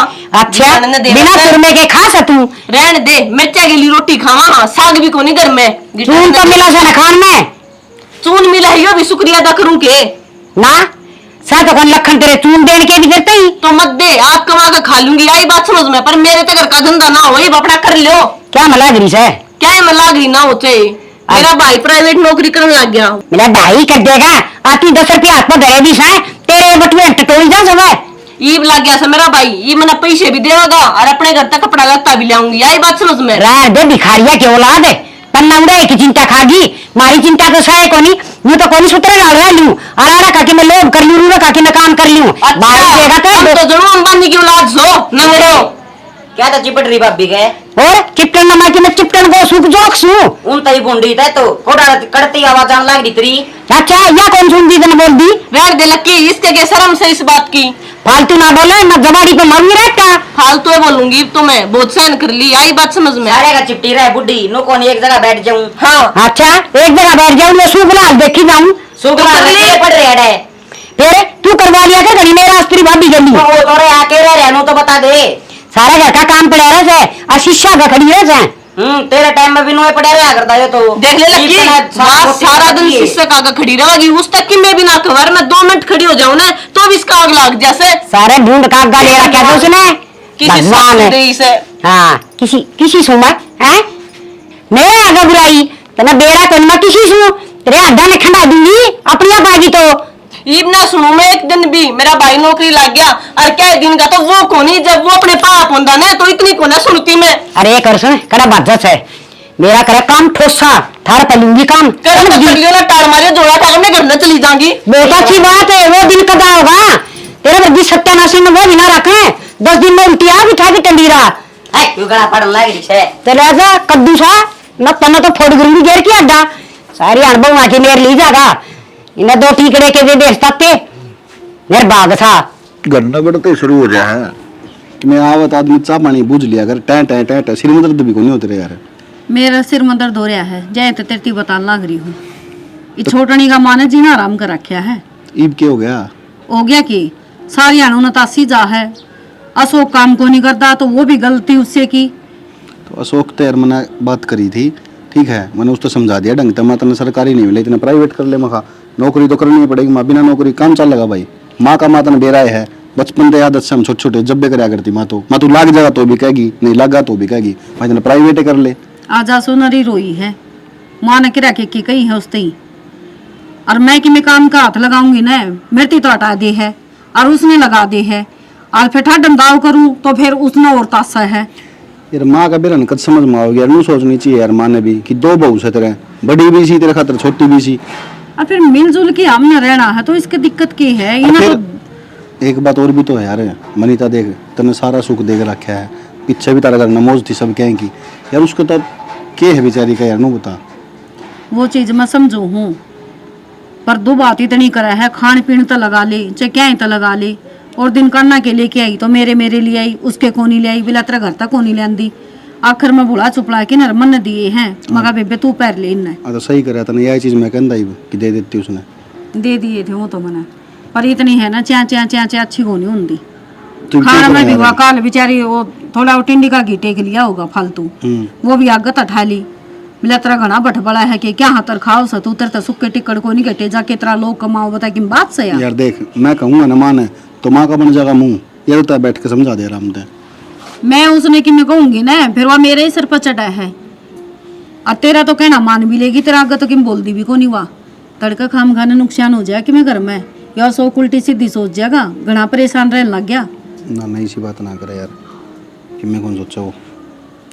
अच्छा जाने ने दिवस बिना है। सुरमे के खा सकूं रहने दे मिर्चा के लिए रोटी खावा हाँ साग भी कोनी घर में चून तो मिला से न खान में चून मिला ही भी शुक्रिया अदा करूं के ना साथ अपन लखन तेरे चून देने के भी देते ही तो मत दे आप कमा के खा लूंगी आई बात समझ में पर मेरे तो घर का धंधा ना हो अपना कर लो क्या मला गरी से क्या है मैं लाग रही ना हो चाहिए मेरा भाई प्राइवेट नौकरी करने लग गया मेरा भाई कर देगा आती 10 रुपया हाथ में धरे भी से तेरे बटुए टटोरी जा सब ईब लग गया से मेरा भाई ये मैंने पैसे भी देगा और अपने घर तक कपड़ा लत्ता भी लाऊंगी आई बात समझ में। रार दे भिखारिया की औलाद है पन्ना उड़े की चिंता खागी मारी चिंता तो सहे कोनी यूं तो कोनी सुतरे लाल रह लूं आरा काके मैं लोभ कर लूं रू काके मैं काम कर लूं बाहर देगा हम तो जरूर अंबानी की औलाद सो नंगड़ो क्या था चिपट रही भाभी के और चिपटन नमा की मैं चिपटन को सुख जोक सू उन तई बुंडी थे तो थोड़ा कड़ती आवाज आने लग रही तेरी। अच्छा या कौन सुन दी तने बोल दी रेड दे लक्की इसके के शर्म से इस बात की फालतू ना बोले मैं जबाड़ी पे मांगी रहता फालतू है बोलूंगी तो मैं बहुत सहन कर ली आई बात समझ में। सारे का चिपटी रहे बुड्ढी नो कौन एक जगह बैठ जाऊं। हाँ अच्छा एक जगह बैठ जाऊं मैं सुख लाल देखी जाऊं सुगला कर ले। पड़ रहे है फिर तू करवा लिया क्या घड़ी मेरा स्त्री भाभी के लिए वो तोरे आके रह नो तो बता दे। सारा घर का काम पड़ा रहा है और शीशा का खड़ी है से तेरे टाइम में भी नोए पड़े रहा करता है तो देख ले लक्की सारा दिन शीशे का खड़ी रहेगी उस तक की मैं भी ना कवर मैं 2 मिनट खड़ी हो जाऊं ना तो भी इसका आग लग जैसे सारे ढूंढ का गा ले रखा था उसने किसी भगवान है साथी से हाँ किसी सुमा हैं मेरे आगे बुलाई तना बेड़ा तो मैं किसी सु तेरे अड्डा ने खंडा दूंगी अपनी आप आएगी तो ईब ना सुनो मैं एक दिन भी मेरा भाई नौकरी लग गया और क्या दिन का तो वो कोनी जब वो अपने पाप होता ना तो इतनी को ना सुनती मैं अरे कर सुन कड़ा बाजस है मेरा करे काम ठोसा थार पलूंगी काम कर समझ गई? लियो ना टाड़ मारे जोड़ा खा मैं घर में चली जाऊंगी। बहुत अच्छी बात है वो दिन कदा होगा तेरे वर्दी सत्यानाशी में वो भी ना रखे 10 दिन में उल्टी आ बिठा के टंडी रहा क्यों गला पड़न लग रही है तेरे ऐसा कद्दू सा मैं तना तो फोड़ दूंगी घेर के अड्डा सारी अनुभव आके मेरे ली जागा इन्हें 2 टीकड़े के भी बेचता थे मेरे बाग था गन्ना बढ़ते शुरू हो जाए है कि मैं आवत आदमी चाह पानी बूझ लिया अगर टै टै टै टै सिर में दर्द भी कोनी होते रे यार मेरा सिर में दर्द हो रहा है जय तो तेरी बता लग रही हूँ ये छोटनी का माने जीना आराम कर रखा है ईब के हो गया हो गया कि सारी अणुनतासी जा है अशोक काम को नहीं करता तो वो भी गलती उससे की तो अशोक तेर मैंने बात करी थी ठीक है मैंने उसको समझा दिया ढंग मैं तेने सरकारी नहीं मिले इतना प्राइवेट कर ले मखा नौकरी तो करनी ही पड़ेगी माँ बिना नौकरी काम चल लगा भाई माँ का मातन बेराए है बचपन से आदत से हम छोटे छोटे जब भी कराया करती माँ तू लाग जाएगा तो भी कहेगी नहीं लगा तो भी कहेगी भाई तेने प्राइवेट कर ले आजा सोनरी रोई है माँ ने किरा के कही है उसते ही और मैं कि मैं काम का हाथ लगाऊंगी ना मेरी तो हटा दे है और उसने लगा दे है और फिर ठाडम दाव करूं तो फिर उसने और तासा है यार माँ का बेरन कद समझ में आओगे यार नू सोचनी चाहिए यार माँ ने भी कि 2 बहू से तेरे बड़ी भी सी तेरे खातर छोटी भी सी और फिर मिलजुल के हमने रहना है तो इसकी दिक्कत की है इन्हें फिर तो एक बात और भी तो है यार मनीता देख तने सारा सुख देख रखा है पीछे भी तारा घर नमोज थी सब कहें की यार उसको तो के है बेचारी का यार नू बता वो चीज मैं समझू हूँ पर 2 बात इतनी करा है खान पीन तो लगा ले चाहे क्या तो लगा ले और दिन करना के लेके आई तो मेरे लिए आई उसके कोनी ले आई बिला तेरा घर तक कोनी ले आंदी आखिर में भुला चुपड़ा के नर मन दिए हैं मगा बेबे तू पैर ले इन्ने तो सही कराया था यही चीज मैं कहता ही कि दे देती उसने दे दिए थे वो तो मैंने पर इतनी है ना च्या च्या च्या च्या अच्छी होनी होंगी तू क्यों खाना में कर भी रहा है? काल बेचारी वो थोड़ा वो टिंडी का घी टेक लिया होगा फालतू वो भी आगत उठा ली मिला तेरा घना बठ बड़ा है कि क्या हाथर खाओ सा तू तेरे सुक्के टिकड़ को नहीं कटे जाके तेरा लोग कमाओ बता कि बात से यार यार देख मैं कहूँगा ना माने तो माँ का बन जाएगा मुंह ये तो बैठ के समझा दे रहा हूँ मैं उसने कि मैं कहूंगी ना फिर वह मेरे ही सिर पर चढ़ा है और तेरा तो कहना मान भी लेगी तेरा आगे तो किम बोल दी भी को नहीं हुआ तड़का खाम खाने नुकसान हो जाए कि मैं घर में यार सो उल्टी सीधी सोच जाएगा घना परेशान रहने लग गया ना नई सी बात ना करे यार कि मैं कौन सोचा वो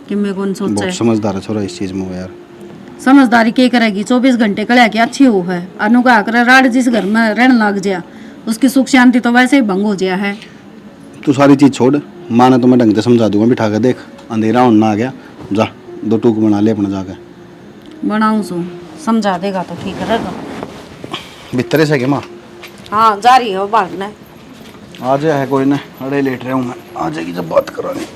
कि मैं कौन सोचा बहुत है समझदार है छोरा इस चीज में वो यार समझदारी के करेगी 24 घंटे कड़ा के अच्छी हो है अनु का कर राड जिस घर में रहने लग जाए उसकी सुख शांति तो वैसे ही भंग हो गया है तू सारी चीज छोड़ माँ ने तो मैं ढंग से समझा दूंगा बिठा के देख अंधेरा होना आ गया जा 2 टूक बना ले अपना जाके बनाऊं सो समझा देगा तो ठीक रहेगा भीतरे से क्या माँ हाँ जा रही हो बाहर ने आ जाए है कोई ना अरे लेट रहा हूँ मैं आ जाएगी जब बात करानी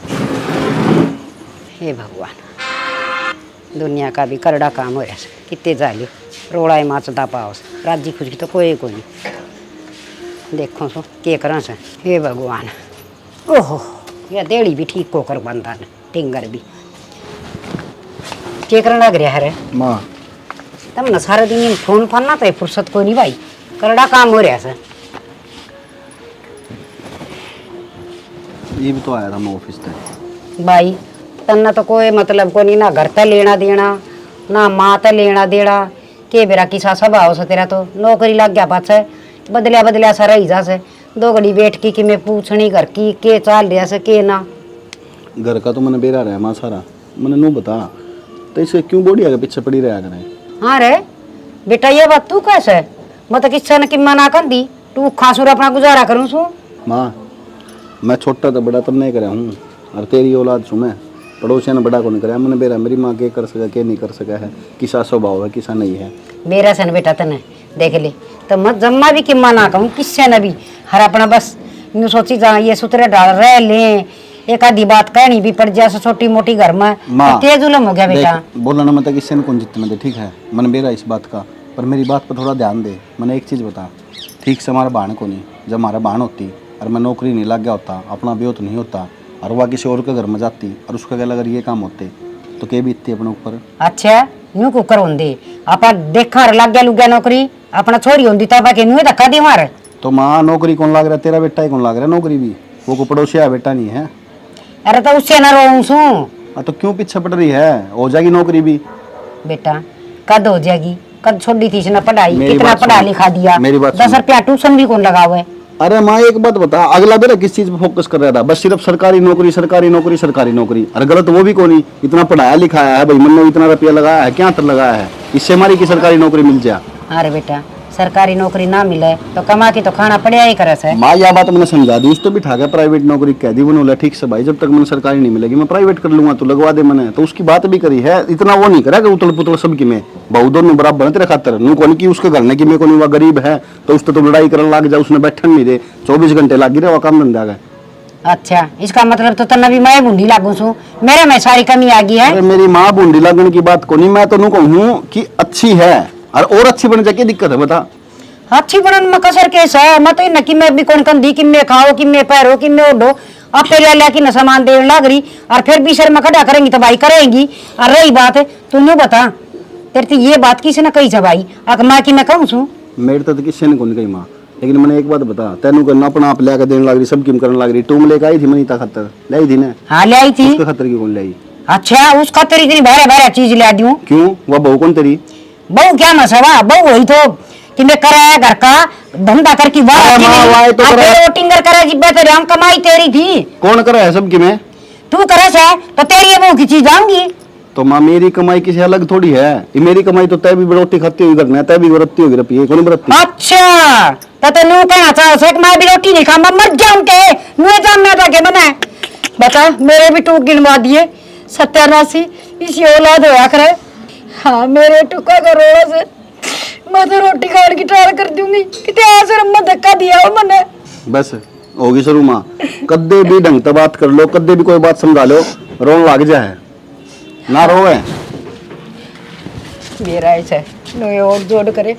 हे भगवान दुनिया का भी करड़ा काम हो रहा कितने जालियो रोड़ा माचदा पाओस राजी खुशी तो कोई को नहीं देखो सो के करा से हे भगवान ओहो ये देड़ी भी ठीक को कर बंदा ने टिंगर भी के करना लग रहा है माँ तब न सारा दिन फोन फान ना तो फुर्सत को नहीं भाई करड़ा काम हो रहा है ये भी तो आया था मैं ऑफिस से भाई तन्ना तो कोई मतलब को नहीं ना घर ते लेना देना ना माँ ते लेना देना के बेरा किसा स्वभाव से तेरा तो नौकरी लग गया पाछे बदलिया बदलिया सा रही जा से 2 घड़ी बैठ की कि मैं पूछनी घर की के चाल रहा से के ना घर का तो मैंने बेरा रहा माँ सारा मैंने नू बता तो इसे क्यों बॉडी आगे पीछे पड़ी रहा करें हाँ रे बेटा ये बात तू कैसे मतलब किस्सा ने कि मना कर दी तू खासुर अपना गुजारा करूँ सू माँ मैं छोटा तो बड़ा तो नहीं करा हूँ और तेरी औलाद छू मैं पड़ोसिया ने बड़ा को नहीं कराया मैंने बेरा मेरी माँ के कर सका के नहीं कर सका है किसा स्वभाव है किसा नहीं है मेरा सन बेटा तने देख ले तो मत जम्मा भी कि मना कहूँ किससे न भी हर अपना बस यूँ सोची जा ये सुतरे डाल रहे ले एक आधी बात कहनी भी पड़ जाए छोटी मोटी घर में माँ, तेज जुलम हो गया बेटा बोला ना मतलब किससे कौन जितना दे ठीक है मैंने बेरा इस बात का पर मेरी बात पर थोड़ा ध्यान दे मैंने एक चीज़ बता ठीक से हमारा बाण को नहीं जब हमारा बाण होती और मैं नौकरी नहीं लग गया होता अपना ब्योत नहीं होता और वह किसी और के घर में जाती और उसका गल अगर ये काम होते तो के भी इतनी अपने ऊपर अच्छा यूं कुकर होंदी आपा देखा लग गया लुग गया नौकरी अपना छोरी होंदी तब के नुए धक्का दी मार तो माँ नौकरी कौन लाग रहा तेरा बेटा ही कौन लाग रहा नौकरी भी वो को पड़ोसिया बेटा नहीं है अरे तो उससे ना रोऊं सू तो क्यों पीछे पड़ रही है हो जाएगी नौकरी भी बेटा कद हो जाएगी कद छोड़ी थी इसने पढ़ाई मेरी कितना बात पढ़ा सुन। लिखा दिया मेरी बात 10 सुन। रुपया ट्यूशन भी कौन लगा हुआ है अरे माँ एक बात बता अगला बेरा किस चीज पे फोकस कर रहा था बस सिर्फ सरकारी नौकरी सरकारी नौकरी सरकारी नौकरी अरे गलत वो भी कौन ही इतना पढ़ाया लिखाया है भाई मन में इतना रुपया लगाया है क्या लगाया है इससे हमारी की सरकारी नौकरी मिल जाए अरे बेटा सरकारी नौकरी ना मिले तो कमा के तो खाना पड़िया ही करे से माँ यह बात मैंने समझा दी उस तो बिठा के प्राइवेट नौकरी कह दी बोला ठीक से भाई जब तक मैंने सरकारी नहीं मिलेगी मैं प्राइवेट कर लूंगा तो लगवा दे मैंने तो उसकी बात भी करी है इतना वो नहीं करा कि उतल पुतल सबकी में बहु दोनों बराबर है तेरे खातर नू कौन की उसके घर ने की मैं कौन हुआ गरीब है तो उससे तो लड़ाई करने लग जाए उसने बैठन नहीं दे 24 घंटे लग रहे वो काम धंधा गए अच्छा इसका मतलब तो तना भी मैं बूंदी लागू छू मेरे में सारी कमी आ गई है अरे मेरी माँ बूंदी लगने की बात को नहीं मैं तो नू कहूँ कि अच्छी है और अच्छी बन जाए क्या दिक्कत है बता अच्छी बनन में कसर केस है मत न कि मैं भी कौन कंदी कि मैं खाओ कि मैं पैरो कि मैं ओढ़ो अब तेरे लिया कि न सामान देने लग रही और फिर भी शर्मा खड़ा करेंगी तो भाई करेंगी और रही बात है तू नहीं बता तेरे तो ये बात किसी ने कही था भाई अगर माँ की मैं कहूँ छू मेरे तो किसी ने कौन कही माँ लेकिन मैंने एक बात बता तेनू करना अपना आप लेकर देने लग रही सब किम करने लग रही तुम लेकर आई थी मनीता खतर ले आई थी ना हाँ ले आई थी उसके खतर की कौन ले आई अच्छा उस खातिर इतनी भारे भारे चीज ला दूं क्यों वह बहू कौन तेरी बहू क्या मसवा बहू वही तो कि मैं कराया घर का धंधा करके टिंगर करा जिब्बे तेरे हम कमाई तेरी थी कौन करा है सब की मैं तू करे से तो तेरी ये बहू की चीज आऊंगी तो माँ मेरी कमाई किसी अलग थोड़ी है ये मेरी कमाई तो तय भी रोटी खाती हुई करना है तय भी बरतती होगी रपी कौन बरतती अच्छा तो नू कहना चाहो से मैं भी रोटी नहीं खा मैं मर जाऊं के मुझे जानना था के बना बता मेरे भी टूक गिनवा दिए 87 इसी औलाद होया करे हाँ मेरे टुका करोड़ा से मैं तो रोटी खाने की ट्राई कर दूंगी कितने आसर अम्मा धक्का दिया हो मैंने बस होगी शुरू माँ कद्दे भी ढंग से बात कर लो कद्दे भी कोई बात समझा लो रोन लग जाए ना रोवे मेरा ऐसा नो ये और जोड़ करे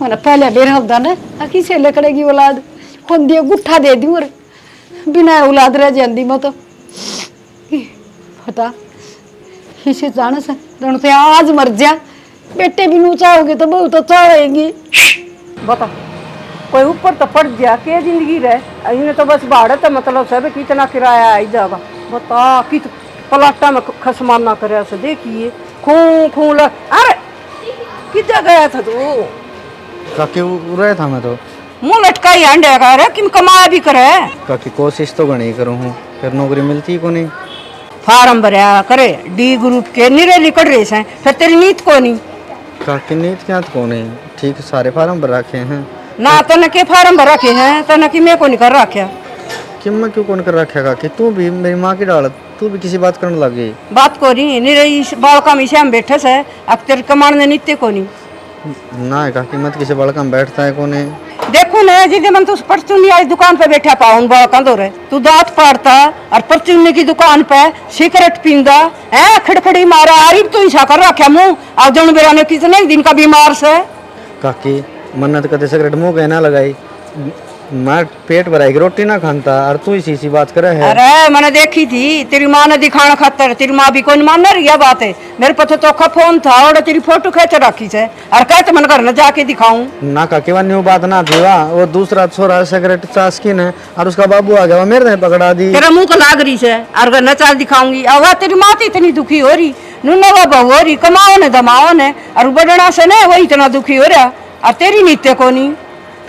मैंने पहले बेरा होता ना अकी से लकड़ेगी औलाद खुद दिया गुट्ठा दे दी और बिना औलाद रह जाती मैं तो पता इसे जाने से रण से आज मर जा बेटे भी नू चाहोगे तो बहुत अच्छा होएगी। बता कोई ऊपर तो पड़ गया क्या जिंदगी रहे इन्हें तो बस भाड़ा तो मतलब सब कितना किराया आई जाएगा बता कित पलाटा में खसमाना करे से देखिए खूं खूं ल अरे किधर गया था तू काकी रहा था मैं तो मुंह लटका ही अंडे का रे किम कमाया भी करे काकी कोशिश तो घनी करूँ हूँ फिर नौकरी मिलती को नहीं। फार्म भरया करे डी ग्रुप के निरे निकल रहे हैं फिर तेरी नीत को नहीं काकी नीत क्या तो नहीं ठीक सारे फार्म भर रखे हैं ना तने के फार्म भर रखे हैं तने कि मैं को नहीं कर रखा कि मैं क्यों कौन कर रखा काकी तू भी मेरी माँ की डाल तू भी किसी बात करने लग गई। बात को नहीं निरे इस बालका में हम बैठे से अब तेरे कमाने ने नित्य को नहीं ना है काकी मत किसी बड़का में बैठता है कोने देखो ना जिदे मन तू परचूनी आज दुकान पे बैठा पाऊं बालका दो रे तू दांत फाड़ता और परचूनी की दुकान पे सिगरेट पींदा है खड़खड़ी मारा आरिफ तो ऐसा कर रखा मुंह अब जन बेरा ने कितने दिन का बीमार से काकी मन्नत कदे सिगरेट मुंह कहना लगाई मैं पेट भराई रोटी ना खानता और तू इसी सी बात करे है। अरे मैंने देखी थी तेरी माँ ने दिखाना खातर तेरी माँ भी कोई मान रही है बात है मेरे पास तो फोन था और तेरी फोटो खींच रखी से और कहते मन घर न जाके दिखाऊं ना काकी वा न्यू बात ना थी वाह वो दूसरा छोरा सिगरेट चास्किन है और उसका बाबू आ गया वो मेरे ने पकड़ा दी तेरा मुंह को लाग रही से और घर न चाल दिखाऊंगी अब तेरी माँ तो इतनी दुखी हो रही नुना बाबा हो रही कमाओ ने दमाओ ने और बड़ना से ने वो इतना दुखी हो रहा और तेरी नित्य को नहीं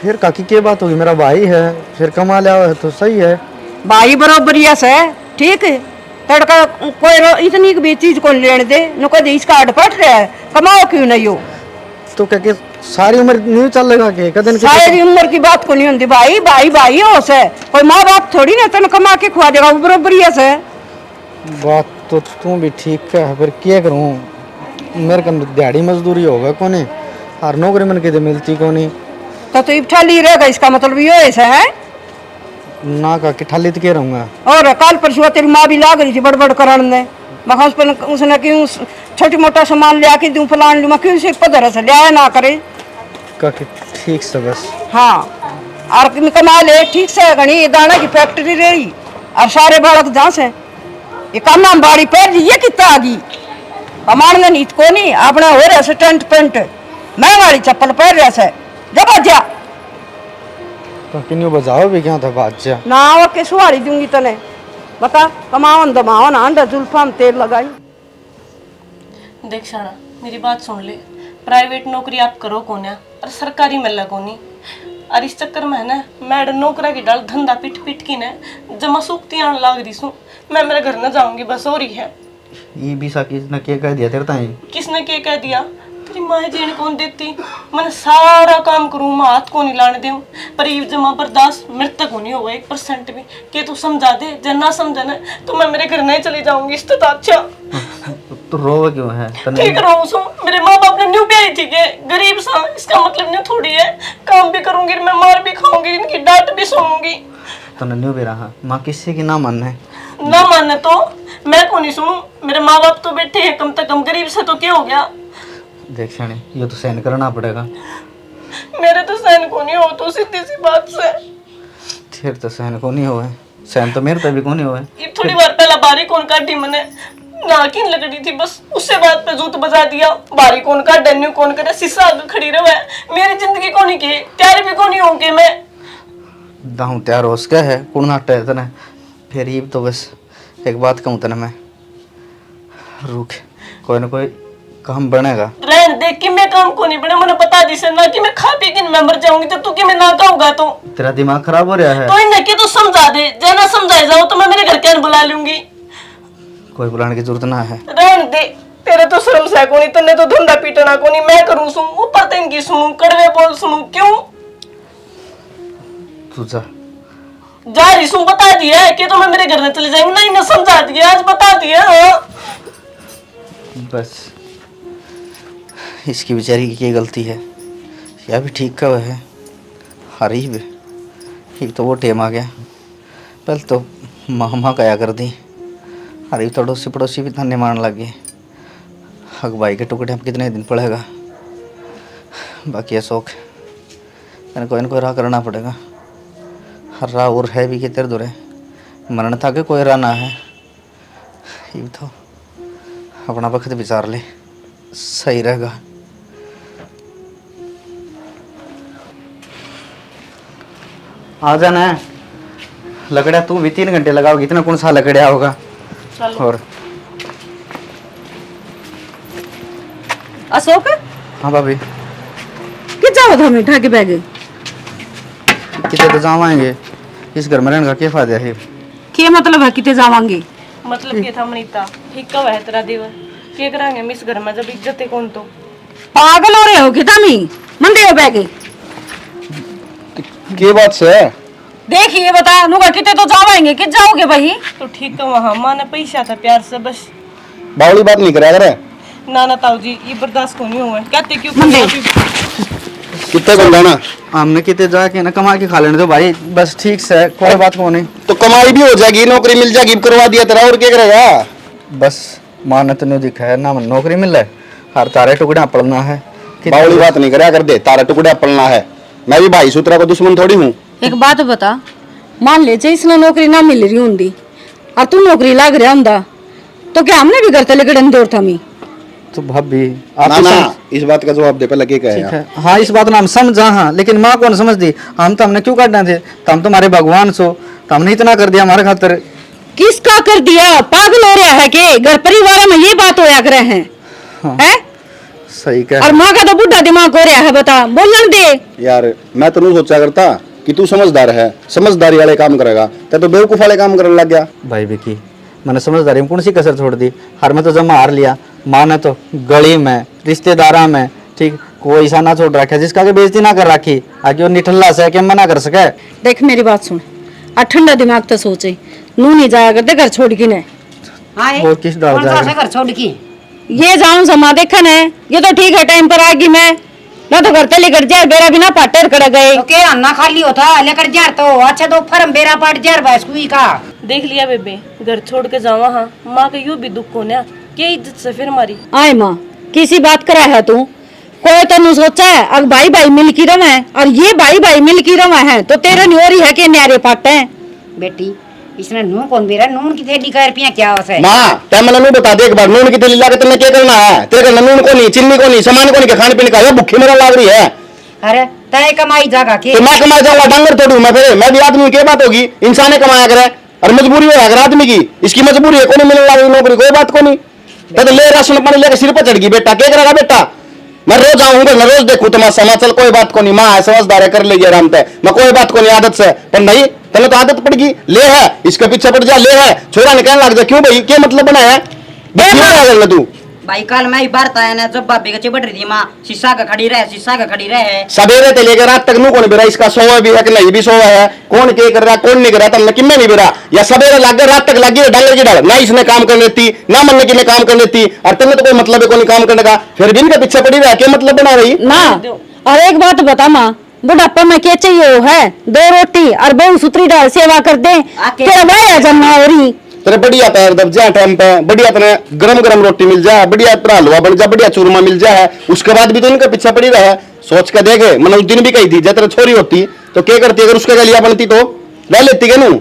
फिर काकी क्या बात होगी मेरा भाई है फिर कमा लिया है तो सही है भाई बराबरिया से ठीक है तड़का कोई इतनी भी चीज को लेने दे न कभी इसका अडपट रहा है कमाओ क्यों नहीं हो तो क्या कि सारी उम्र नहीं चलेगा के कदन के सारी उम्र की बात को नहीं होती भाई भाई भाई हो से कोई माँ बाप थोड़ी ना तन कमा के खुआ देगा बराबरिया से बात तो तू भी ठीक है फिर क्या करूँ मेरे को दिहाड़ी मजदूरी होगा कोने और नौकरी मन के मिलती को नहीं तो इठाली रहेगा इसका मतलब ये ऐसा है ना काकी ठाली तो क्या रहूँगा और कल परसों तेरी माँ भी लाग रही थी बड़बड़ कराने ने मैं उस पर उसने क्यों छोटी मोटा सामान ले आके दूं फलान लूँ मैं क्यों से पधर से लिया ना करे काकी ठीक से बस हाँ और कमा ले ठीक से गणी ये दाना की फैक्ट्री रही और सारे बालक जहाँ से ये काम नाम बाड़ी पैर ये कितना आ गई कमान ने नीत को नहीं अपना हो रहा से टेंट पेंट मैं वाली चप्पल पैर रहा से जब जा काकी न्यू बजाओ भी क्या था बादशाह ना वो के सुहारी दूंगी तने बता कमाओ दमाओ ना अंडा जुल्फा में तेल लगाई देख शाना मेरी बात सुन ले प्राइवेट नौकरी आप करो कौन है और सरकारी में लगो नहीं और इस चक्कर में है ना मैडम नौकरा की डाल धंधा पिट पिट की ने जमा सूखती आने लाग रही सू मैं मेरे घर न जाऊंगी बस हो रही है ये भी सा किसने क्या कह दिया तेरे ताई किसने क्या कह दिया तेरी माँ जीने कौन देती मैंने सारा काम करूँ मैं हाथ को नहीं लाने दूँ पर ये जमा बर्दाश्त मेरे तक नहीं होगा 1% भी कि तू समझा दे जब ना समझा ना तो मैं मेरे घर नहीं चली जाऊंगी इससे तो अच्छा तो रोवा क्यों है ठीक रहूँ सो मेरे माँ बाप ने न्यू ब्याही थी के गरीब सा इसका मतलब नहीं थोड़ी है काम भी करूंगी मैं मार भी खाऊंगी इनकी डांट भी सुनूंगी तो न्यू भी रहा माँ किसी की ना मानना है ना माने तो मैं को नहीं सुनूं मेरे माँ बाप तो बैठे हैं कम से कम गरीब से तो क्या हो गया देख शानी ये तो सहन करना पड़ेगा मेरे तो सहन को नहीं हो तो सीधी सी बात से फिर तो सहन को नहीं हुआ सहन तो मेरे पे भी को नहीं हुआ ये थोड़ी बार पहला बारी कौन काटी मैंने नाकिन लगड़ी थी बस उससे बात पे जूत बजा दिया बारी कौन का डन्यू कौन करे शीशा आगे खड़ी रहे मेरी जिंदगी को नहीं की तैयार भी को नहीं होंगे मैं दाहू तैयार हो उसका है कुड़नाटा है तना फिर ये तो बस एक बात कहूँ तना मैं रुक कोई ना कोई काम बनेगा रहन देख कि मैं काम को नहीं बने मैंने बता दी से ना कि मैं खा पी के मैं मर जाऊंगी तो तू कि मैं ना कहूंगा तो तेरा दिमाग खराब हो रहा है तो इन्हें कि तू समझा दे जना समझाए जाओ तो मैं मेरे घर के बुला लूंगी कोई बुलाने की जरूरत ना है रहन दे तेरे तो शर्म से को नहीं तन्ने तो धंधा पीटना को नहीं मैं करूं सुन ऊपर तो इनकी सुनूं कड़वे बोल सुनूं क्यों तू जा जा रही सुन बता दिया कि तो मैं मेरे घर में चले जाएंगे नहीं ना समझा दिया आज बता दिया बस इसकी बेचारी की क्या गलती है या भी ठीक का है हरीब एक तो वो टेम आ गया पहले तो माँ कया कर दी हरीब तो पड़ोसी भी धन्य मान लग गए हक भाई के टुकड़े हम कितने दिन पड़ेगा, बाकी है शौक मैंने कोई ना कोई राह करना पड़ेगा। हर राह और है भी कितने दूर है, मरण था कि कोई राह ना है। ये तो अपना वक्त विचार ले, सही रहेगा। आ जाना है लकड़िया, तू भी 3 घंटे लगाओगी, इतना कौन सा लकड़िया होगा। और अशोक हाँ भाभी, कि जाओ तो हमें ठाके बैग कितने तो जावाएंगे, इस घर में रहने का क्या फायदा है। क्या मतलब है किते जावांगे? मतलब ये था मनीता ठीक कब है तेरा देवर के करांगे मिस घर में जब इज्जत है कौन तो पागल हो रहे हो कि तमी मंदे हो बैग के बात से देखिए बता नुका किते तो जावाएंगे कि जाओगे भाई? तो ठीक है वहाँ माँ ने पैसा था प्यार से बस। बावली बात नहीं करा करे। ना ना ताऊ जी ये बर्दाश्त को नहीं हुआ है। कहते क्यों कितने को लाना? हमने कितने जाके ना कमा के खा लेने दो भाई, बस ठीक से, कोई बात को नहीं। तो कमाई भी हो जाएगी, नौकरी मिल जाएगी, करवा दिया तेरा, और क्या करेगा? बस माँ ने तो दिखा है ना, नौकरी मिल रहा है, हर तारे टुकड़ा पड़ना है। बावली बात नहीं करा कर दे, तारा टुकड़ा पलना है। मैं भी भाई सूत्रा को दुश्मन थोड़ी हूँ। एक बात बता, मान ले जे इसने नौकरी ना मिल रही होंगी और तू नौकरी लाग रहा होंदा तो क्या हमने भी करते लेकिन दौड़ था मी तो भाभी ना ना इस बात का जवाब दे पहले क्या ठीक कहे। है। हाँ इस बात ना हम समझा, हाँ लेकिन माँ कौन समझ दी। हम तो हमने क्यों काटना थे, तो हम तुम्हारे भगवान सो, तो हमने इतना कर दिया हमारे खातिर। किसका कर दिया? पागल हो रहा है के घर परिवार में ये बात होया करे हैं हाँ। हैं? सही कह। और माँ का तो बुढ़ा दिमाग हो रहा है, बता बोलन दे। यार मैं तो नहीं सोचा करता कि तू समझदार है, समझदारी वाले काम करेगा, तो बेवकूफ वाले काम करने लग गया। भाई विकी मैंने समझदारी में कौन सी कसर छोड़ दी, हर में तो जमा हार लिया। माँ ने तो गली में रिश्तेदारा में ठीक कोई ऐसा ना छोड़ रखा जिसका के बेइज्जती ना कर रखी, आगे वो निठल्ला से क्या मना कर सके। देख मेरी बात सुन, और ठंडा दिमाग तो सोचे नू नहीं जाया करते घर छोड़ के ने। वो किस डाल कौन सा जाएगा। से घर छोड़ की? ये जाऊं समा देखन है, ये तो ठीक है टाइम पर आगी मैं ना तो घर तले कर जाए बेरा बिना पाटर कर गए। तो क्या अन्ना खाली होता लेकर जा तो अच्छा तो फर्म बेरा पाट जार बस कोई का देख लिया बेबे घर छोड़ के जावा। हाँ माँ का यूं भी दुख होना क्या इज्जत से फिर हमारी। आए माँ किसी बात करा है तू, कोई तो नु सोचा है अब भाई भाई मिल की रवा है और ये भाई भाई मिल की रवा है तो तेरे न्योरी है के न्यारे पाटे हैं। बेटी इसने नून कौन बेरा नून की थैली का रुपया क्या होता है? माँ तय मला नू बता दे एक बार, नून की तेली लाके तुमने क्या करना है? तेरे घर नून को नहीं, चीनी को नहीं, सामान को नहीं, के खाने पीने का, ये भूखी मरने लग रही है। अरे तय कमाई जागा के तो मैं कमा जाऊंगा डांगर तोड़ू मैं, फिर मैं भी आदमी की बात होगी, इंसान कमाया करे और मजबूरी हो अगर आदमी की, इसकी मजबूरी है, कोई मिलने लगी नौकरी, कोई बात को नहीं। तो ले राशन पानी लेकर सिर पर चढ़ गई, बेटा क्या करेगा बेटा? मैं रोज आऊंगा, मैं रोज देखू तमाशा, मैं चल कोई बात को नहीं, माँ है समझदार है कर लेगी आराम से, मैं कोई बात को नहीं आदत से। पर नहीं तने तो आदत पड़ गई, ले है इसके पीछे पड़ जा, ले है छोरा निकलने लग जा। क्यों भाई क्या मतलब बनाया है तू? भाई कल मैं बाहर आया ना, जब भाभी का चिपट रही थी माँ, शीशा का खड़ी रहे, शीशा का खड़ी रहे। सवेरे से लेकर रात तक नू कौन बेरा, इसका सोवा भी है कि नहीं भी सोवा है, कौन क्या कर रहा कौन नहीं कर रहा, तब किम्मे नहीं बेरा, या सवेरे लग गए रात तक लग गई डांगर की डाल, ना इसने काम कर लेती ना मन की ने काम कर लेती, और तेने तो कोई मतलब है कोई काम करने का, फिर भी इनके पीछे पड़ी रहा, क्या मतलब बना रही ना और एक बात बता माँ, बुढ़ापा में क्या चाहिए वो है 2 रोटी और बहु सुतरी डाल सेवा कर दे तेरा भाई जन्मा हो रही। तेरे बढ़िया पैर दब जा टाइम पे, बढ़िया तेरे गरम गरम रोटी मिल जाए, बढ़िया तेरा हलवा बन जा, बढ़िया चूरमा मिल जाए, उसके बाद भी तो इनके पीछे पड़ी रहा है। सोच के देखे, मैंने उस दिन भी कही थी जब तेरे छोरी होती तो क्या करती, अगर उसके गलिया बनती तो रह लेती क्या नू?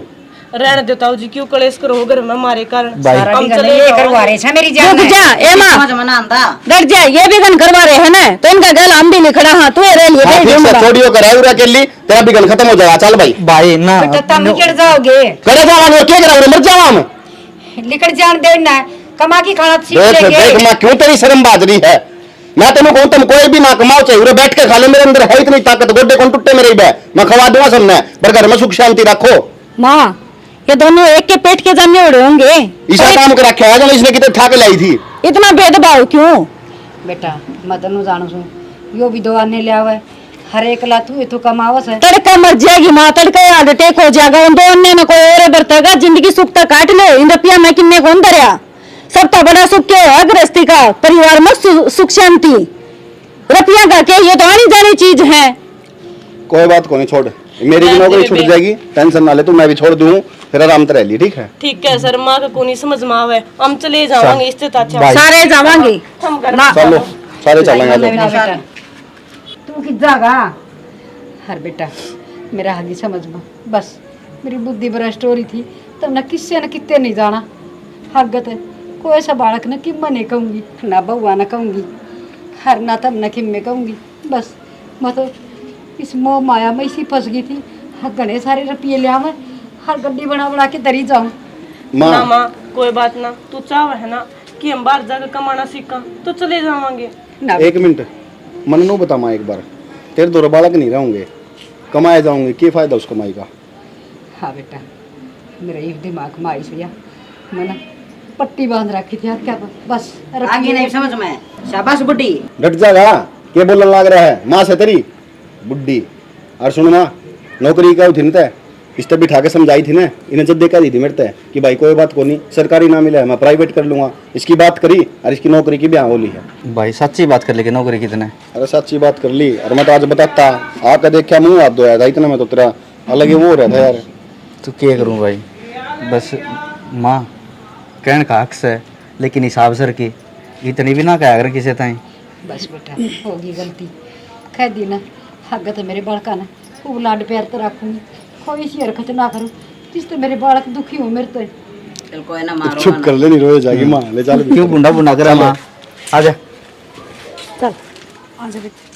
रहने दो ताऊ जी क्यों कलेश करो घर में हमारे कारण। सारा हम दिन चले ये जाओ। करवा रहे हैं मेरी जान रुक में। जा ए माँ समझ में ना आंदा। डर जा, ये भी गन करवा रहे हैं ना तो इनका गल हम भी लिखड़ा। हाँ तू रह लिए हाँ, भेज ठीक से दूंगा। छोड़ियो कर उरा के लिए तेरा भी गल खत्म हो जाएगा। चल भाई भाई ना बेटा तुम निकल जाओगे, करे जावा क्या करा मर जावा हम। निकल जान देना कमा की खाना सीख देख लेंगे। देख माँ क्यों तेरी शर्म बाज रही है? मैं तेन कहूँ तुम कोई भी ना कमाओ, चाहिए उरे बैठ के खा ले, मेरे अंदर है इतनी ताकत, गोड्डे कौन टूटे मेरे बे, मैं खवा दूंगा सबने, पर घर में सुख शांति रखो। माँ ये दोनों एक के पेट के जाने उड़े होंगे, ईसा काम कर रखा है जो इसने कितने ठाके लाई थी। इतना भेदभाव क्यों? बेटा मदन नु जानू सु यो भी दो आने ले आवे, हर एक ला तू इतो कमावस है। तड़का मर जाएगी माँ, तड़का हार्ट अटैक हो जाएगा, उन दोनों ने कोई और बरतेगा, जिंदगी सुख तक काट ले। इन रुपया में किन्ने कौन दरिया, सब तो बड़ा सुख के है गृहस्थी का, परिवार में सुख शांति, रुपया का के ये तो आनी जानी चीज है। कोई बात को नहीं, छोड़ मेरी भी नौकरी छूट जाएगी, टेंशन ना ले तू, मैं भी छोड़ दूं फिर आराम से रह ली। ठीक है ठीक है सर, माँ का को नहीं समझ में आवे, हम चले जावांगे इससे तो अच्छा। भाई। सारे जावांगे हम घर चलो सारे चलेंगे तो। ना बेटा तू किजागा हर बेटा मेरा आगे समझ में बस मेरी बुद्धि भ्रष्ट हो रही थी तब न किससे न कितने नहीं जाना हगत है कोई ऐसा बालक न कि मैं नहीं कहूँगी ना बउआ न कहूँगी हर ना तब न कि मैं कहूँगी बस मैं तो इस मोह माया में इसी फंस गई थी हर घने सारे रुपये लिया मैं हर गड्डी बना के दरी जाऊँ ना माँ माँ कोई बात ना तू चाह है ना कि हम बाहर जाकर कमाना सीखा तो चले जावांगे ना एक मिनट मन नो बता माँ एक बार तेरे दो बालक नहीं रहूंगे कमाए जाऊंगे क्या फायदा उस कमाई का। हाँ बेटा मेरा एक दिमाग में आई भैया मैंने पट्टी बांध रखी थी यार क्या बस आगे नहीं समझ में शाबाश बुड्ढी डट जागा क्या बोलने लग रहा है माँ से तेरी बुड्ढी। और सुन माँ नौकरी का थी न इस तब बिठा के समझाई थी ना इन्हें जब देखा दी थी मेरे तय कि भाई कोई बात को नहीं सरकारी ना मिला है मैं प्राइवेट कर लूंगा इसकी बात करी और इसकी नौकरी की ब्याह होली है। भाई सच्ची बात कर लेके नौकरी कितने अरे सच्ची बात कर ली और मैं तो आज बताता आकर देखा मुंह हाथ धोया था इतना में तो तेरा अलग ही वो हो रहा था यार। तो क्या करूं भाई बस माँ कहने का हक है लेकिन हिसाब सर की इतनी भी ना कहा अगर किसी ताई बस बेटा होगी गलती कह दी ना हगत मेरे बड़का ना खूब लाड प्यार तो रखूंगी कोई सी हरकत ना करूँ जिससे मेरे बालक दुखी हो मेरे तो चल कोई ना मारो चुप कर ले नहीं रोए जाएगी माँ ले चल क्यों बुंडा बुंडा कर माँ आ जा चल आ जा बेटा